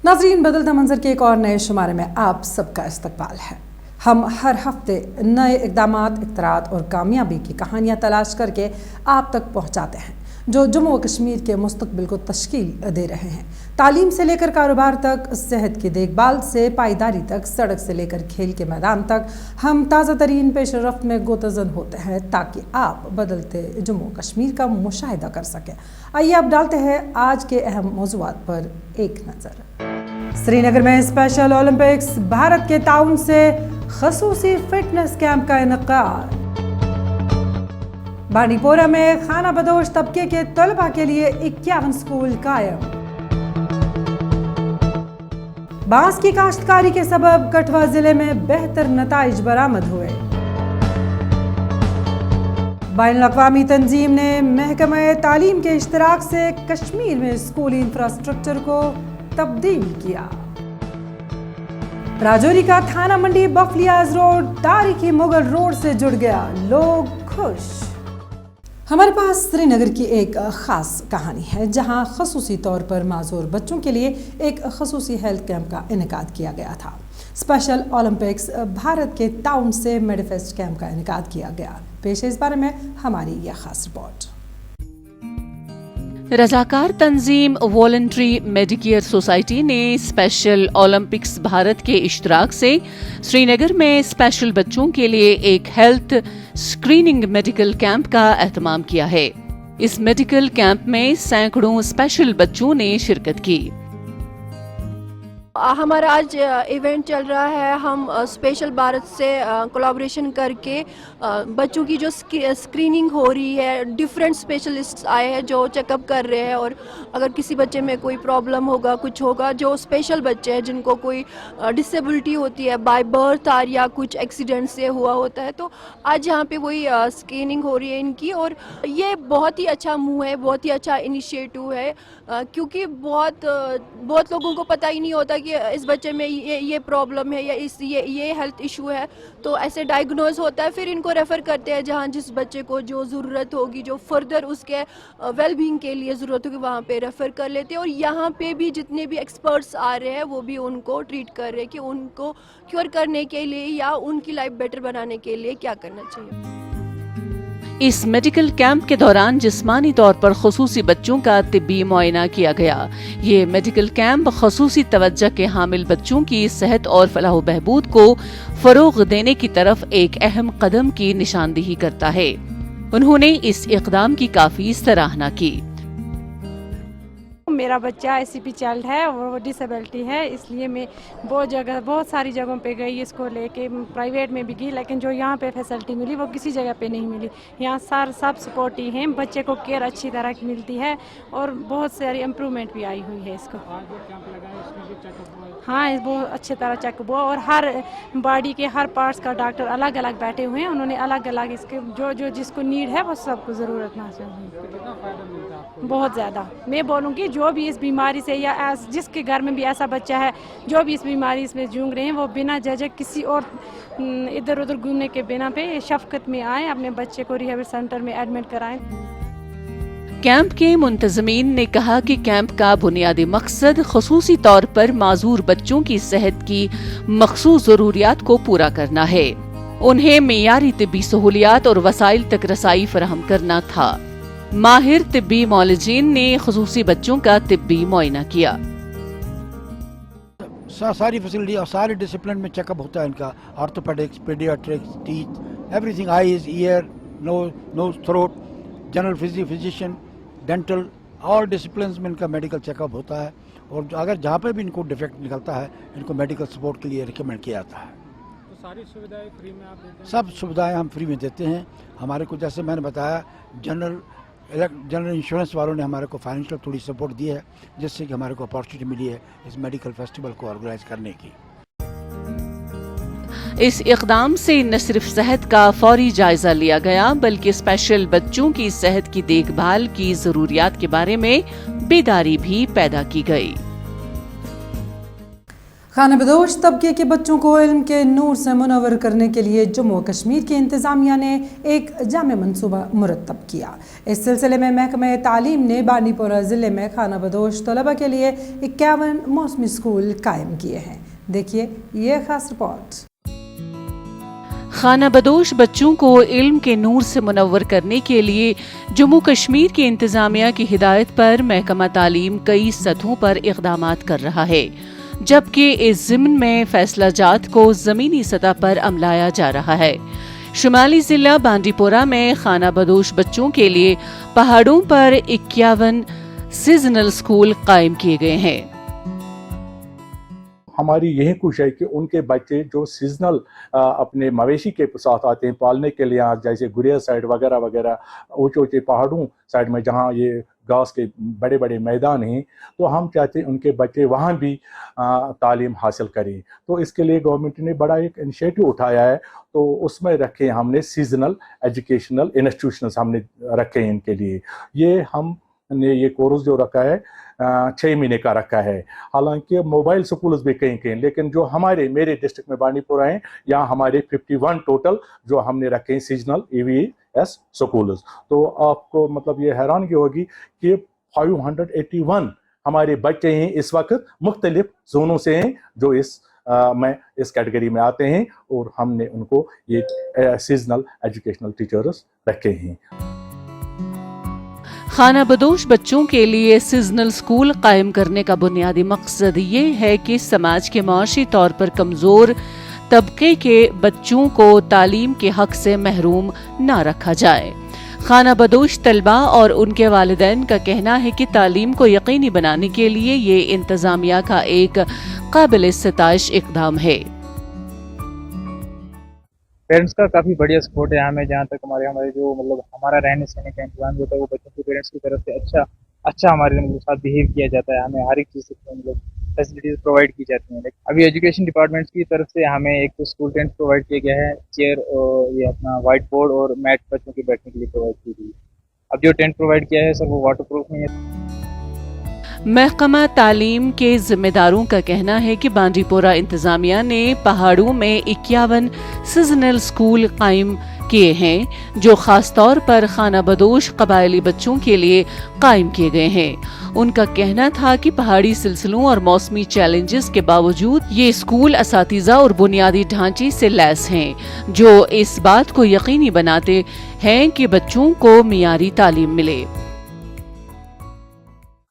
नाज़रीन, बदलता मंजर के एक और नए शुमारे में आप सबका इस्तकबाल है। हम हर हफ्ते नए इक़दामात, इख्तिरात और कामयाबी की कहानियाँ तलाश करके आप तक पहुँचाते हैं जो जम्मू व कश्मीर के मुस्तकबिल को तश्कील दे रहे हैं। तालीम से लेकर कारोबार तक, सेहत की देखभाल से पायदारी तक, सड़क से लेकर खेल के मैदान तक हम ताज़ा तरीन पेश रफ्त में गोतज़न होते हैं ताकि आप बदलते जम्मू कश्मीर का मुशाहिदा कर सकें। आइए अब डालते हैं आज के अहम मौज़ूआत पर एक नज़र। श्रीनगर में स्पेशल ओलंपिक्स, भारत के ताउन से खसूसी फिटनेस कैंप का इनेकाद। बांडीपोरा में खाना बदोश तबके के तलबा के लिए 51 स्कूल कायम। बांस की काश्तकारी के सबब कठुआ जिले में बेहतर नताइज बरामद हुए। बैनुल-अक़वामी तंजीम ने महकमा तालीम के इश्तराक से कश्मीर में स्कूली इंफ्रास्ट्रक्चर को तब्दील किया। राजौरी का थाना मंडी बफलियाज रोड तारीखी मुगल रोड से जुड़ गया, लोग खुश। हमारे पास श्रीनगर की एक ख़ास कहानी है जहां खसूसी तौर पर माजूर बच्चों के लिए एक खसूसी हेल्थ कैंप का इनेकाद किया गया था। स्पेशल ओलंपिक्स, भारत के ताउन से मेडिफेस्ट कैंप का इनेकाद किया गया। पेश है इस बारे में हमारी यह खास रिपोर्ट। रजाकार तंजीम वॉलंटरी मेडिकेयर सोसाइटी ने स्पेशल ओलंपिक्स भारत के इश्तराक से श्रीनगर में स्पेशल बच्चों के लिए एक हेल्थ स्क्रीनिंग मेडिकल कैंप का एहतमाम किया है। इस मेडिकल कैंप में सैकड़ों स्पेशल बच्चों ने शिरकत की। हमारा आज इवेंट चल रहा है। हम स्पेशल भारत से कोलैबोरेशन करके बच्चों की जो स्क्रीनिंग हो रही है, डिफरेंट स्पेशलिस्ट्स आए हैं जो चेकअप कर रहे हैं और अगर किसी बच्चे में कोई प्रॉब्लम होगा, कुछ होगा, जो स्पेशल बच्चे हैं जिनको कोई डिसेबिलिटी होती है बाय बर्थ और या कुछ एक्सीडेंट से हुआ होता है, तो आज यहाँ पे वही स्क्रीनिंग हो रही है इनकी। और ये बहुत ही अच्छा मूव है, बहुत ही अच्छा इनिशिएटिव है क्योंकि बहुत लोगों को पता ही नहीं होता कि इस बच्चे में ये प्रॉब्लम है या ये हेल्थ इशू है। तो ऐसे डायग्नोज होता है, फिर इनको रेफ़र करते हैं जहाँ जिस बच्चे को जो ज़रूरत होगी, जो फर्दर उसके वेलबींग के लिए ज़रूरत होगी, वहाँ पे रेफ़र कर लेते हैं। और यहाँ पे भी जितने भी एक्सपर्ट्स आ रहे हैं वो भी उनको ट्रीट कर रहे हैं कि उनको क्योर करने के लिए या उनकी लाइफ बेटर बनाने के लिए क्या करना चाहिए। इस मेडिकल कैंप के दौरान जिस्मानी तौर पर खसूसी बच्चों का तिब्बी मुआयना किया गया। ये मेडिकल कैंप खसूसी तवज्जो के हामिल बच्चों की सेहत और फलाह बहबूद को फरोग देने की तरफ एक अहम कदम की निशानदेही करता है। उन्होंने इस इक़दाम की काफी सराहना की। मेरा बच्चा ICP चाइल्ड है और वो डिसेबिलिटी है, इसलिए मैं बहुत सारी जगहों पे गई इसको लेके, प्राइवेट में भी गई, लेकिन जो यहाँ पे फैसिलिटी मिली वो किसी जगह पे नहीं मिली। यहाँ सब सपोर्टिव हैं, बच्चे को केयर अच्छी तरह की मिलती है और बहुत सारी इम्प्रूवमेंट भी आई हुई है इसको। हाँ, इस बहुत अच्छी तरह चेकअप हुआ और हर बॉडी के हर पार्ट्स का डॉक्टर अलग अलग बैठे हुए हैं। उन्होंने अलग अलग इसके जो जिसको नीड है वो सबको ज़रूरत ना चाहिए। बहुत ज़्यादा मैं बोलूँगी जो भी इस बीमारी से या जिसके घर में भी ऐसा बच्चा है जो भी इस बीमारी में जूझ रहे हैं, वो बिना झिझक किसी और इधर उधर घूमने के बिना पे शफकत में आए, अपने बच्चे को रिहैबिलिटेशन सेंटर में एडमिट कराएं। कैंप के मुंतज़मीन ने कहा कि कैंप का बुनियादी मकसद खसूसी तौर पर माजूर बच्चों की सेहत की मखसूस ज़रूरियात को पूरा करना है। उन्हें मेयारी तिब्बी सहूलियात और वसाइल तक रसाई फराहम करना था। माहिर तिब्बी मौलजीन ने खसूसी बच्चों का तिब्बी मुआयना किया। सारी फैसिलिटी और सारे डिसिप्लिन में चेकअप होता है इनका, orthopaedics, paediatrics, teeth, everything, eyes, ear, nose, throat, general physician, dental, all discipline में इनका मेडिकल चेकअप होता है। और अगर जहाँ पे भी इनको डिफेक्ट निकलता है, इनको मेडिकल सपोर्ट के लिए रिकमेंड किया जाता है। तो सारी सुविधाएं फ्री में आप देते हैं? सब सुविधाएं हम फ्री में देते हैं। हमारे को जैसे मैंने बताया, जनरल इंश्योरेंस वालों ने हमारे को फाइनेंशियल थोड़ी सपोर्ट दी है, जिससे कि हमारे को अपॉर्चुनिटी मिली है इस मेडिकल फेस्टिवल को ऑर्गेनाइज करने की। इस इक़दाम से न सिर्फ सेहत का फौरी जायजा लिया गया, बल्कि स्पेशल बच्चों की सेहत की देखभाल की जरूरियात के बारे में बेदारी भी पैदा की गई। खाना बदोश तबके के बच्चों को इल्म के नूर से मुनव्वर करने के लिए जम्मू कश्मीर की इंतज़ामिया ने एक जामे मनसूबा मुरतब किया। इस सिलसिले में महकमा तालीम ने बांडीपोरा ज़िले में खाना बदोश तलबा के लिए 51 मौसमी स्कूल कायम किए हैं। देखिए ये खास रिपोर्ट। खाना बदोश बच्चों को इल्म के नूर से मुनव्वर करने के लिए जम्मू कश्मीर की इंतज़ामिया की हिदायत पर महकमा तालीम कई सतहों पर इक़दामात कर रहा है, जबकि इस ज़िम्न में फैसला जात को ज़मीनी सतह पर अमलाया जा रहा है। शुमाली ज़िला बांडीपोरा में खाना बदोश बच्चों के लिए पहाड़ों पर 51 सीजनल स्कूल कायम किए गए हैं। हमारी यही कोशिश है कि उनके बच्चे जो सीजनल अपने मवेशी के साथ आते हैं पालने के लिए, जैसे गुरेज साइड वगैरह वगैरह ऊंचे ऊंचे पहाड़ों साइड में जहाँ ये घास के बड़े बड़े मैदान हैं, तो हम चाहते हैं उनके बच्चे वहाँ भी तालीम हासिल करें। तो इसके लिए गवर्नमेंट ने बड़ा एक इनिशिएटिव उठाया है, तो उसमें रखे हमने सीजनल एजुकेशनल इंस्टीट्यूशंस हमने रखे हैं इनके लिए। ये हमने ये कोर्स जो रखा है 6 महीने का रखा है। हालांकि मोबाइल स्कूल्स भी कहीं कहीं, लेकिन जो मेरे डिस्ट्रिक्ट में बांडीपोरा हैं, यहाँ हमारे 51 टोटल जो हमने रखे हैं सीजनल EVS स्कूल्स। तो आपको मतलब ये हैरानगी होगी कि 581 हमारे बच्चे हैं इस वक्त मुख्तलिफ जोनों से हैं जो इस कैटेगरी में आते हैं, और हमने उनको ये सीजनल एजुकेशनल टीचर्स रखे हैं। खाना बदोश बच्चों के लिए सीजनल स्कूल कायम करने का बुनियादी मकसद ये है कि समाज के माशी तौर पर कमज़ोर तबके के बच्चों को तालीम के हक से महरूम न रखा जाए। खाना बदोश तलबा और उनके वालिदैन का कहना है कि तालीम को यकीनी बनाने के लिए ये इंतज़ामिया का एक काबिल सिताइश इक़दाम है। पेरेंट्स का काफ़ी बढ़िया सपोर्ट है हमें, जहाँ तक हमारे जो मतलब हमारा रहने सहने का इंतजाम होता है वो बच्चों के पेरेंट्स की तरफ से अच्छा हमारे मतलब साथ बिहेव किया जाता है। हमें हर एक चीज़ से मतलब फैसिलिटीज प्रोवाइड की जाती हैं। अभी एजुकेशन डिपार्टमेंट की तरफ से हमें एक तो स्कूल टेंट प्रोवाइड किया गया है, चेयर और ये अपना व्हाइट बोर्ड और मैट बच्चों के बैठने के लिए प्रोवाइड की गई। अब जो टेंट प्रोवाइड किया है सर वो वाटर प्रूफ नहीं है। महकमा तालीम के जिम्मेदारों का कहना है कि बांडीपोरा इंतजामिया ने पहाड़ों में 51 सीजनल स्कूल कायम किए हैं, जो खास तौर पर खाना बदोश कबायली बच्चों के लिए कायम किए गए हैं। उनका कहना था कि पहाड़ी सिलसिलों और मौसमी चैलेंजेस के बावजूद ये स्कूल असातिज़ा और बुनियादी ढांचे से लैस हैं, जो इस बात को यकीनी बनाते हैं कि बच्चों को मियारी तालीम मिले।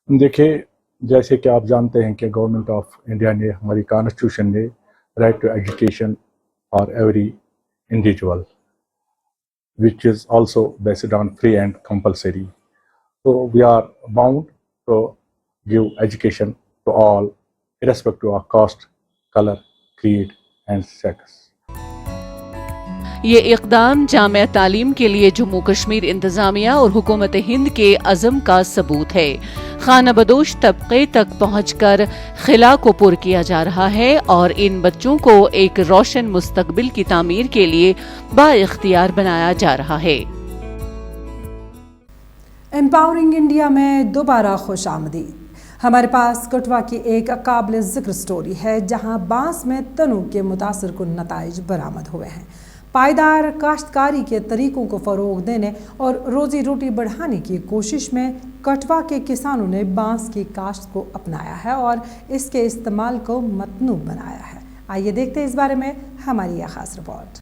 देखिए, जैसे कि आप जानते हैं कि गवर्नमेंट ऑफ इंडिया ने, हमारी कॉन्स्टिट्यूशन ने right to education for every individual which is also based on free and compulsory. So we are bound to give education to all, irrespective of caste, color, creed and sex. ये इक़दाम जामिया तालीम के लिए जम्मू कश्मीर इंतजामिया और हुकूमत हिंद के अज़म का सबूत है। खाना बदोश तबके तक पहुंचकर खिला को पुर किया जा रहा है और इन बच्चों को एक रोशन मुस्तकबिल की तामीर के लिए बाइख्तियार बनाया जा रहा है। एम्पावरिंग इंडिया में दोबारा खुश आमदीद। हमारे पास कठुआ की एक काबिल ज़िक्र स्टोरी है, जहां बांस में तनु के मुतासिर कुन नताइज बरामद हुए हैं। पायदार काश्तकारी के तरीकों को फ़रोग देने और रोज़ी रोटी बढ़ाने की कोशिश में कठुआ के किसानों ने बांस की काश्त को अपनाया है और इसके इस्तेमाल को मतनू बनाया है। आइए देखते हैं इस बारे में हमारी यह खास रिपोर्ट।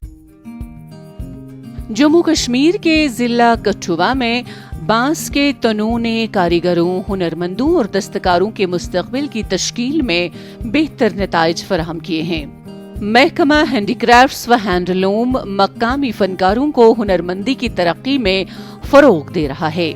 जम्मू कश्मीर के ज़िला कठुआ में बांस के तनों ने कारीगरों, हुनरमंदों और दस्तकारों के मुस्तकबिल की तश्कील में बेहतर नताइज फराहम किए हैं। महकमा हैंडीक्राफ्ट्स व हैंडलूम मकामी फनकारों को हुनरमंदी की तरक्की में फरोग दे रहा है।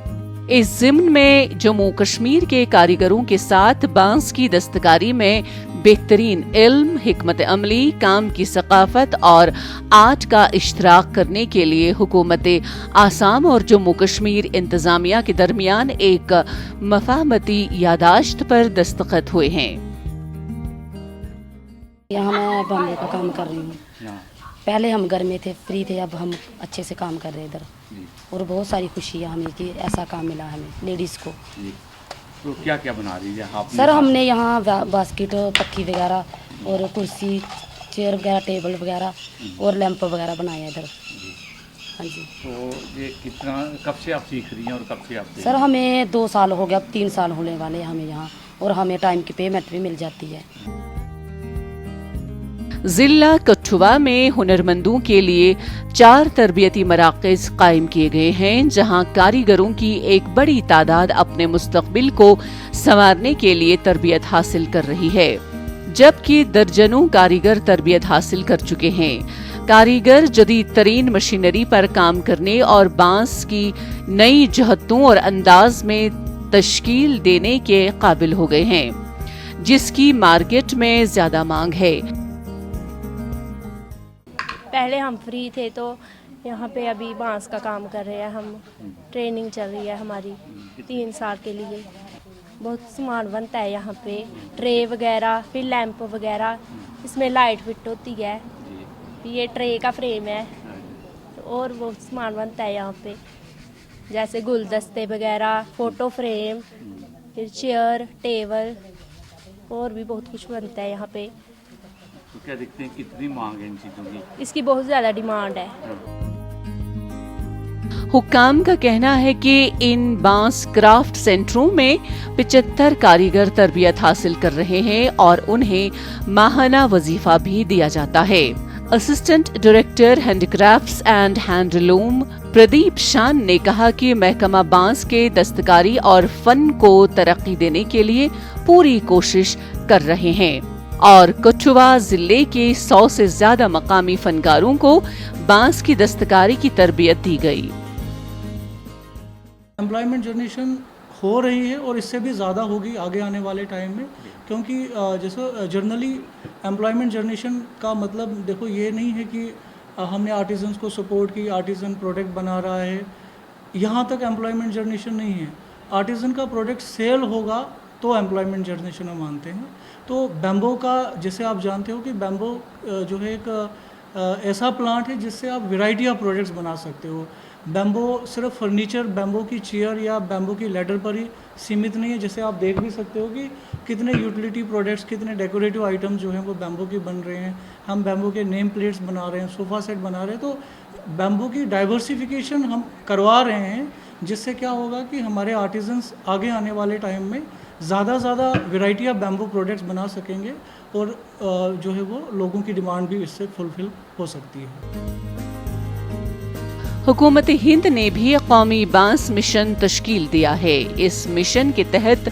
इस ज़िम्न में जम्मू कश्मीर के कारीगरों के साथ बांस की दस्तकारी में बेहतरीन इल्म, हिकमत अमली, काम की सकाफत और आर्ट का इश्तराक करने के लिए हुकूमत आसाम और जम्मू कश्मीर इंतजामिया के दरमियान एक मफाहमती यादाश्त पर दस्तखत हुए हैं। यहाँ मैं बम्बे का काम कर रही हूँ। पहले हम घर में थे, फ्री थे, अब हम अच्छे से काम कर रहे हैं इधर, और बहुत सारी खुशी है हमें कि ऐसा काम मिला हमें लेडीज़ को। तो क्या क्या बना रही है आप? सर हमने यहाँ बास्केट, पत्ती वगैरह और कुर्सी चेयर वगैरह टेबल वगैरह और लैंप वगैरह बनाए हैं इधर। हाँ जी। तो ये कितना, कब से आप सीख रही हैं और कब से आप सर हमें 2 साल हो गया, अब 3 साल होने वाले हैं हमें यहाँ, और हमें टाइम की पेमेंट भी मिल जाती है। जिला कठुआ में हुनरमंदों के लिए 4 तरबियती मराकज़ कायम किए गए हैं, जहां कारीगरों की एक बड़ी तादाद अपने मुस्तकबिल को संवारने के लिए तरबियत हासिल कर रही है, जबकि दर्जनों कारीगर तरबियत हासिल कर चुके हैं। कारीगर जदीद तरीन मशीनरी पर काम करने और बांस की नई जहतों और अंदाज में तश्कील देने के काबिल हो गए हैं, जिसकी मार्केट में ज्यादा मांग है। पहले हम फ्री थे, तो यहाँ पे अभी बांस का काम कर रहे हैं हम, ट्रेनिंग चल रही है हमारी 3 साल के लिए। बहुत सामान बनता है यहाँ पे, ट्रे वगैरह, फिर लैंप वगैरह, इसमें लाइट फिट होती है, ये ट्रे का फ्रेम है, और बहुत सामान बनता है यहाँ पे, जैसे गुलदस्ते वगैरह, फ़ोटो फ्रेम, फिर चेयर टेबल, और भी बहुत कुछ बनता है यहाँ पे। तो क्या देखते हैं कितनी मांग है इन चीज़ों की? इसकी बहुत ज़्यादा डिमांड है। हुक्काम का कहना है कि इन बांस क्राफ्ट सेंटरों में 75 कारीगर तरबियत हासिल कर रहे हैं और उन्हें माहाना वजीफा भी दिया जाता है। Assistant director handicrafts and handloom Pradeep शान ने कहा कि महकमा बांस के दस्तकारी और फन को तरक्की देने के लिए पूरी कोशिश कर रहे हैं और कठुआ जिले के 100 से ज्यादा मकामी फनकारों को बांस की दस्तकारी की तरबियत दी गई। एम्प्लॉयमेंट जनरेशन हो रही है और इससे भी ज़्यादा होगी आगे आने वाले टाइम में, क्योंकि जैसे जर्नली एम्प्लॉयमेंट जनरेशन का मतलब देखो ये नहीं है कि हमने आर्टिजन्स को सपोर्ट की, आर्टिजन प्रोडक्ट बना रहा है, यहाँ तक एम्प्लॉयमेंट जनरेशन नहीं है। आर्टिजन का प्रोडक्ट सेल होगा तो एम्प्लॉयमेंट जनरेशन हम मानते हैं। तो बैम्बो का, जैसे आप जानते हो कि बैम्बो जो है एक ऐसा प्लांट है जिससे आप वैरायटी ऑफ प्रोडक्ट्स बना सकते हो। बैम्बो सिर्फ फर्नीचर, बैम्बो की चेयर या बैम्बो की लैडर पर ही सीमित नहीं है। जैसे आप देख भी सकते हो कि कितने यूटिलिटी प्रोडक्ट्स, कितने डेकोरेटिव आइटम्स जो हैं वो बैम्बो की बन रहे हैं। हम बैम्बो के नेम प्लेट्स बना रहे हैं, सोफ़ा सेट बना रहे हैं। तो बैम्बो की डाइवर्सिफिकेशन हम करवा रहे हैं, जिससे क्या होगा कि हमारे आर्टिजन्स आगे आने वाले टाइम में ज़्यादा वैरायटी ऑफ बैम्बो प्रोडक्ट्स बना सकेंगे और जो है वो लोगों की डिमांड भी इससे फुलफिल हो सकती है। हुकूमत हिंद ने भी कौमी बांस मिशन तश्कील दिया है। इस मिशन के तहत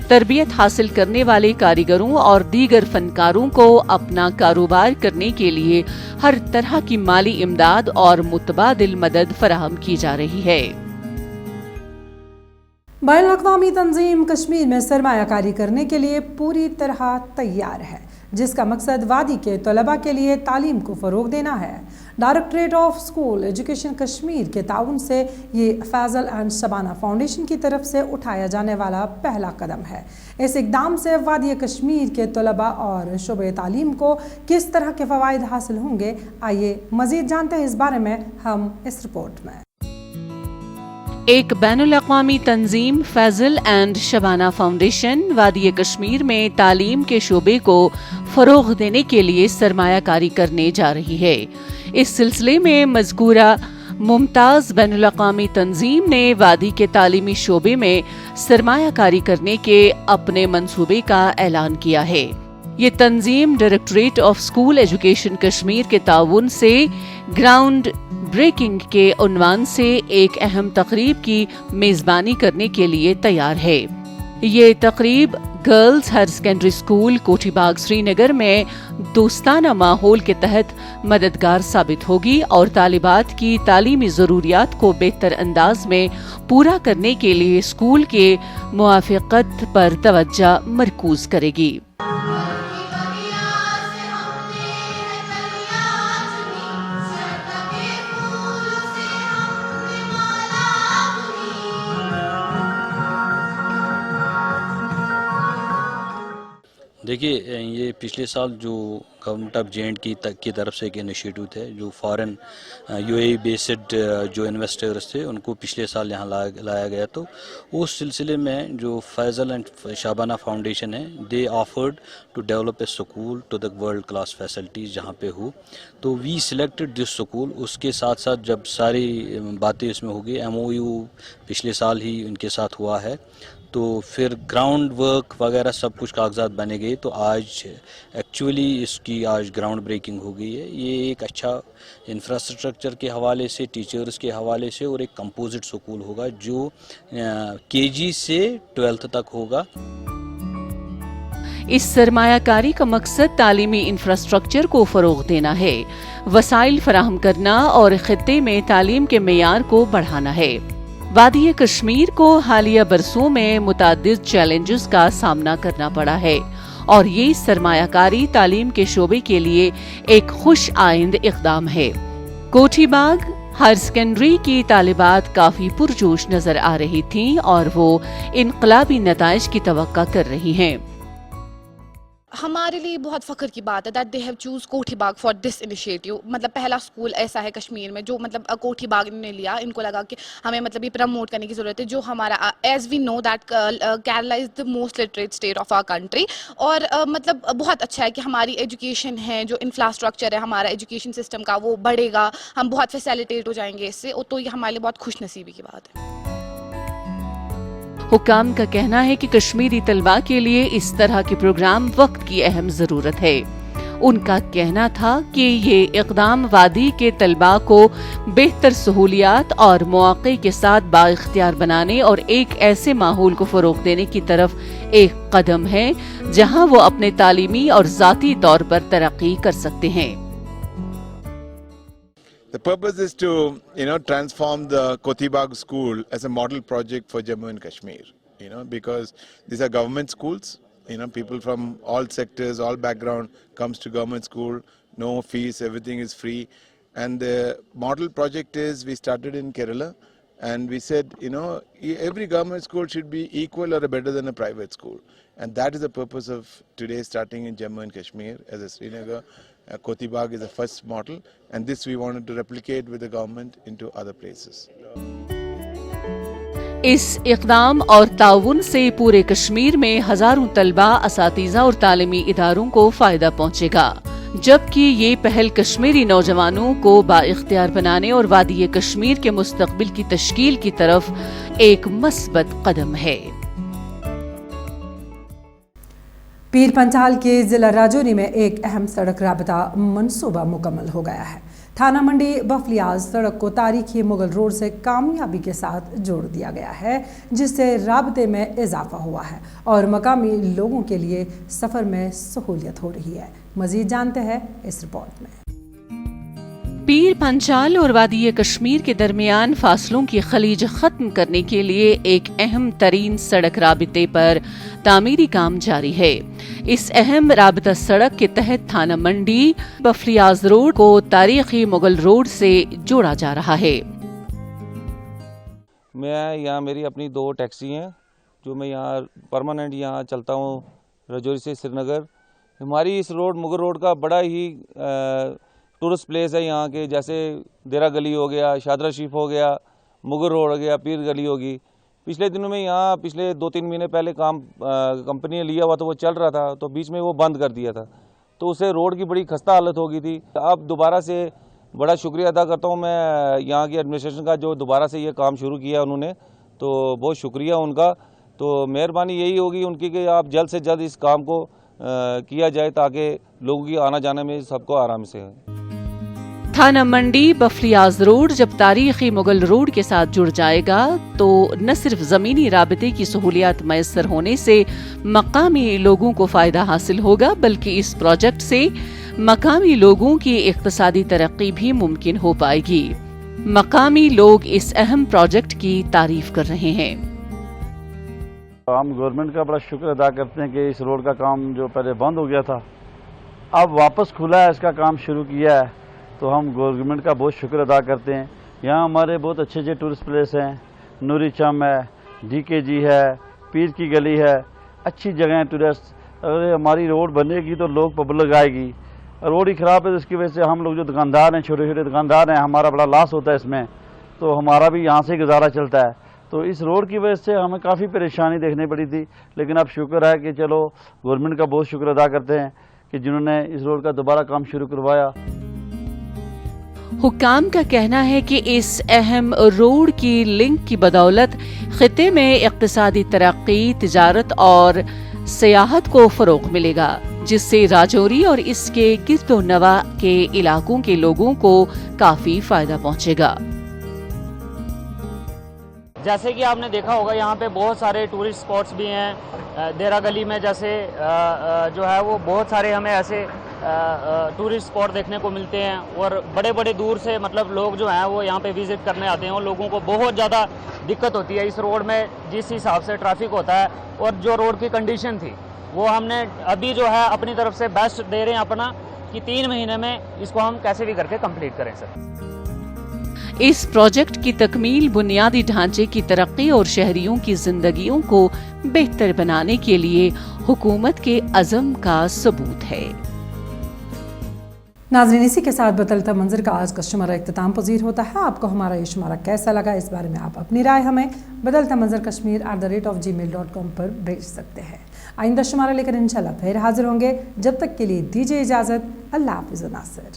तरबियत हासिल करने वाले कारीगरों और दीगर फनकारों को अपना कारोबार करने के लिए हर तरह की माली इमदाद और मुतबादिल मदद फराहम की जा रही है। बैनुल-अक़वामी तंजीम कश्मीर में सरमायाकारी करने के लिए पूरी तरह तैयार है, जिसका मकसद वादी के तलबा के लिए तालीम को फ़रोग देना है। Directorate of school education Kashmir के ताउन से ये फैज़ल एंड शबाना फाउंडेशन की तरफ से उठाया जाने वाला पहला कदम है। इस इक़दाम से वादी कश्मीर के तलबा और शोबे तालीम को किस तरह के फ़वाइद हासिल होंगे, आइए मज़ीद जानते हैं इस बारे में हम इस रिपोर्ट में। एक बैनुल-अक़वामी तंजीम फैज़ल एंड शबाना फाउंडेशन वादी कश्मीर में तालीम के शोबे को फ़रोग़ देने के लिए सरमायाकारी करने जा रही है। इस सिलसिले में मज़कूरा मुमताज़ बैनुल-अक़वामी तंजीम ने वादी के तालीमी शोबे में सरमायाकारी करने के अपने मंसूबे का ऐलान किया है। ये तंजीम directorate of school education Kashmir के ताउन से ग्राउंड ब्रेकिंग के उन्वान से एक अहम तकरीब की मेज़बानी करने के लिए तैयार है। ये तकरीब girls higher secondary school Kothibagh Srinagar में दोस्ताना माहौल के तहत मददगार साबित होगी और तालिबात की तालीमी ज़रूरियात को बेहतर अंदाज में पूरा करने के लिए स्कूल के मुआफ़क़त पर तवज्जो मरकूज़ करेगी। دیکھیے یہ پچھلے سال جو گورنمنٹ آف JNK کی طرف سے ایک انیشیٹو تھے جو فارن UAE بیسڈ جو انویسٹرز تھے ان کو پچھلے سال یہاں لایا گیا، تو اس سلسلے میں جو فیضل اینڈ شابانہ فاؤنڈیشن ہے they offered to develop a school to the world class facilities جہاں پہ ہو، تو وی سلیکٹڈ دس اسکول. اس کے ساتھ ساتھ جب ساری باتیں اس میں ہوگی MOU پچھلے سال ہی ان کے ساتھ ہوا ہے، تو پھر گراؤنڈ ورک وغیرہ سب کچھ کاغذات بنے گئے، تو آج ایکچولی اس کی آج گراؤنڈ بریکنگ ہو گئی ہے. یہ ایک اچھا انفراسٹرکچر کے حوالے سے، ٹیچرز کے حوالے سے، اور ایک کمپوزٹ سکول ہوگا جو KG سے 12th تک ہوگا. اس سرمایہ کاری کا مقصد تعلیمی انفراسٹرکچر کو فروغ دینا ہے، وسائل فراہم کرنا اور خطے میں تعلیم کے معیار کو بڑھانا ہے. وادی کشمیر کو حالیہ برسوں میں متعدد چیلنجز کا سامنا کرنا پڑا ہے، اور یہ سرمایہ کاری تعلیم کے شعبے کے لیے ایک خوش آئند اقدام ہے. کوٹھی باغ ہائر سیکنڈری کی طالبات کافی پرجوش نظر آ رہی تھیں اور وہ انقلابی نتائج کی توقع کر رہی ہیں. ہمارے لیے بہت فخر کی بات ہے that they have choose Kothi Bagh for this initiative. مطلب پہلا اسکول ایسا ہے کشمیر میں جو مطلب کوٹھی باغ نے لیا. ان کو لگا کہ ہمیں مطلب یہ پروموٹ کرنے کی ضرورت ہے. جو ہمارا as we know that Kerala is the most literate state of our country, اور مطلب بہت اچھا ہے کہ ہماری ایجوکیشن ہے، جو انفراسٹرکچر ہے ہمارا ایجوکیشن سسٹم کا وہ بڑھے گا، ہم بہت فیسیلیٹیٹ ہو جائیں گے اس سے، تو یہ ہمارے لیے بہت خوش نصیبی کی بات ہے. حکام کا کہنا ہے کہ کشمیری طلباء کے لیے اس طرح کے پروگرام وقت کی اہم ضرورت ہے. ان کا کہنا تھا کہ یہ اقدام وادی کے طلباء کو بہتر سہولیات اور مواقع کے ساتھ بااختیار بنانے اور ایک ایسے ماحول کو فروغ دینے کی طرف ایک قدم ہے جہاں وہ اپنے تعلیمی اور ذاتی طور پر ترقی کر سکتے ہیں. The purpose is to, transform the Kothi Bagh school as a model project for Jammu and Kashmir, because these are government schools, people from all sectors, all background comes to government school, no fees, everything is free. And the model project is, we started in Kerala and we said, every government school should be equal or better than a private school. And that is the purpose of today starting in Jammu and Kashmir as a Srinagar. Kothi Bagh is the first model, and this we wanted to replicate with the government into other places. اس اقدام اور تعاون سے پورے کشمیر میں ہزاروں طلباء، اساتذہ اور تعلیمی اداروں کو فائدہ پہنچے گا، جبکہ یہ پہل کشمیری نوجوانوں کو بااختیار بنانے اور وادی کشمیر کے مستقبل کی تشکیل کی طرف ایک مثبت قدم ہے. پیر پنچال کے ضلع راجوری میں ایک اہم سڑک رابطہ منصوبہ مکمل ہو گیا ہے. تھانہ منڈی بفلیاز سڑک کو تاریخی مغل روڈ سے کامیابی کے ساتھ جوڑ دیا گیا ہے، جس سے رابطے میں اضافہ ہوا ہے اور مقامی لوگوں کے لیے سفر میں سہولیت ہو رہی ہے. مزید جانتے ہیں اس رپورٹ میں. پیر پنچال اور وادی کشمیر کے درمیان فاصلوں کی خلیج ختم کرنے کے لیے ایک اہم ترین سڑک رابطے پر تعمیری کام جاری ہے. اس اہم رابطہ سڑک کے تحت تھانہ منڈی بفلیاز روڈ کو تاریخی مغل روڈ سے جوڑا جا رہا ہے. میں یہاں میری اپنی 2 ٹیکسی ہیں جو میں یہاں پرماننٹ یہاں چلتا ہوں راجوری سے سری نگر. ہماری اس روڈ مغل روڈ کا بڑا ہی ٹورسٹ پلیس ہے یہاں کے، جیسے دیرا گلی ہو گیا، شادرہ شریف ہو گیا، مغل روڈ ہو گیا، پیر گلی ہوگی. پچھلے دنوں میں یہاں پچھلے 2-3 مہینے پہلے کام کمپنی نے لیا ہوا تو وہ چل رہا تھا، تو بیچ میں وہ بند کر دیا تھا، تو اسے روڈ کی بڑی خستہ حالت ہو گئی تھی. اب دوبارہ سے بڑا شکریہ ادا کرتا ہوں میں یہاں کی ایڈمنسٹریشن کا جو دوبارہ سے یہ کام شروع کیا انہوں نے، تو بہت شکریہ ان کا. تو مہربانی یہی ہوگی ان کی کہ آپ جلد سے جلد اس کام کو کیا جائے تاکہ لوگوں کی آنا جانے میں سب کو آرام سے ہے. تھانہ منڈی بفلیاز روڈ جب تاریخی مغل روڈ کے ساتھ جڑ جائے گا تو نہ صرف زمینی رابطے کی سہولیات میسر ہونے سے مقامی لوگوں کو فائدہ حاصل ہوگا، بلکہ اس پروجیکٹ سے مقامی لوگوں کی اقتصادی ترقی بھی ممکن ہو پائے گی. مقامی لوگ اس اہم پروجیکٹ کی تعریف کر رہے ہیں. ہم گورنمنٹ کا بڑا شکر ادا کرتے ہیں کہ اس روڈ کا کام جو پہلے بند ہو گیا تھا اب واپس کھلا ہے، اس کا کام شروع کیا ہے، تو ہم گورنمنٹ کا بہت شکر ادا کرتے ہیں. یہاں ہمارے بہت اچھے اچھے ٹورسٹ پلیس ہیں، نوری چم ہے، DKG ہے، پیر کی گلی ہے، اچھی جگہیں ٹورسٹ اگر ہماری روڈ بنے گی تو لوگ پبلک آئے گی. روڈ ہی خراب ہے تو اس کی وجہ سے ہم لوگ جو دکاندار ہیں چھوٹے چھوٹے دکاندار ہیں ہمارا بڑا لاس ہوتا ہے اس میں, تو ہمارا بھی یہاں سے گزارا چلتا ہے. تو اس روڈ کی وجہ سے ہمیں کافی پریشانی دیکھنی پڑی تھی, لیکن اب شکر ہے کہ چلو گورنمنٹ کا بہت شکر ادا کرتے ہیں کہ جنہوں نے اس روڈ کا دوبارہ کام شروع کروایا. حکام کا کہنا ہے کہ اس اہم روڈ کی لنک کی بدولت خطے میں اقتصادی ترقی, تجارت اور سیاحت کو فروغ ملے گا, جس سے راجوری اور اس کے گرد و نواح کے علاقوں کے لوگوں کو کافی فائدہ پہنچے گا. جیسے کہ آپ نے دیکھا ہوگا یہاں پہ بہت سارے ٹورسٹ سپاٹس بھی ہیں. دیرا گلی میں جیسے جو ہے وہ بہت سارے ہمیں ایسے ٹورسٹ سپاٹ دیکھنے کو ملتے ہیں, اور بڑے بڑے دور سے مطلب لوگ جو ہیں وہ یہاں پہ وزٹ کرنے آتے ہیں, اور لوگوں کو بہت زیادہ دقت ہوتی ہے اس روڈ میں جس حساب سے ٹریفک ہوتا ہے. اور جو روڈ کی کنڈیشن تھی وہ ہم نے ابھی جو ہے اپنی طرف سے بیسٹ دے رہے ہیں اپنا کہ 3 مہینے میں اس کو ہم کیسے بھی کر کے کمپلیٹ کریں سر. اس پروجیکٹ کی تکمیل بنیادی ڈھانچے کی ترقی اور شہریوں کی زندگیوں کو بہتر بنانے کے لیے حکومت کے عزم کا ثبوت ہے. ناظرین, اسی کے ساتھ بدلتا منظر کا آج کا شمارہ اختتام پذیر ہوتا ہے. آپ کو ہمارا یہ شمارہ کیسا لگا, اس بارے میں آپ اپنی رائے ہمیں بدلتا منظر kashmir@gmail.com پر بھیج سکتے ہیں. آئندہ شمارہ لے کر انشاءاللہ پھر حاضر ہوں گے. جب تک کے لیے دیجیے اجازت. اللہ حافظ. ناصر.